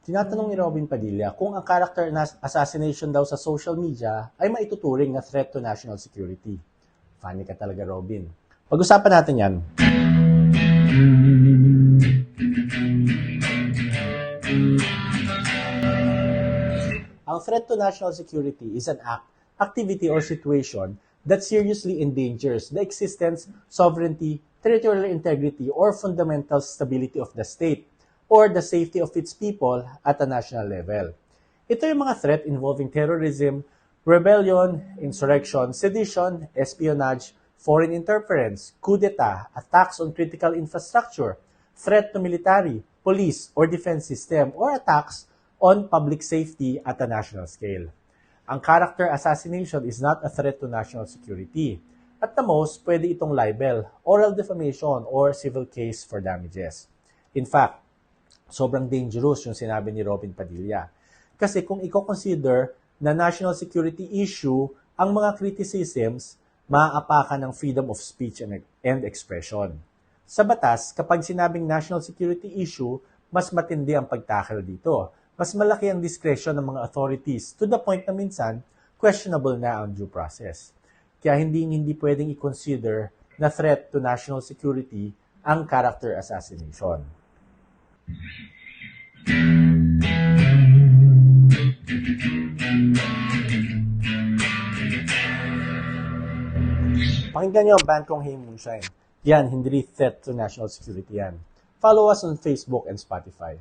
Tinatanong ni Robin Padilla kung ang character assassination daw sa social media ay maituturing na threat to national security. Funny ka talaga, Robin. Pag-usapan natin yan. Ang threat to national security is an act, activity, or situation that seriously endangers the existence, sovereignty, territorial integrity, or fundamental stability of the state, or the safety of its people at a national level. Ito yung mga threat involving terrorism, rebellion, insurrection, sedition, espionage, foreign interference, coup d'etat, attacks on critical infrastructure, threat to military, police, or defense system, or attacks on public safety at a national scale. Ang character assassination is not a threat to national security. At the most, pwede itong libel, oral defamation, or civil case for damages. In fact, sobrang dangerous yung sinabi ni Robin Padilla. Kasi kung i-consider na national security issue ang mga criticisms, maaapakan ng freedom of speech and expression. Sa batas, kapag sinabing national security issue, mas matindi ang pagtackle dito. Mas malaki ang discretion ng mga authorities to the point na minsan, questionable na ang due process. Kaya hindi pwedeng i-consider na threat to national security ang character assassination. Pakinggan niyo ang band kong Hey Moonshine. Yan, hindi threat to national security yan. Follow us on Facebook and Spotify.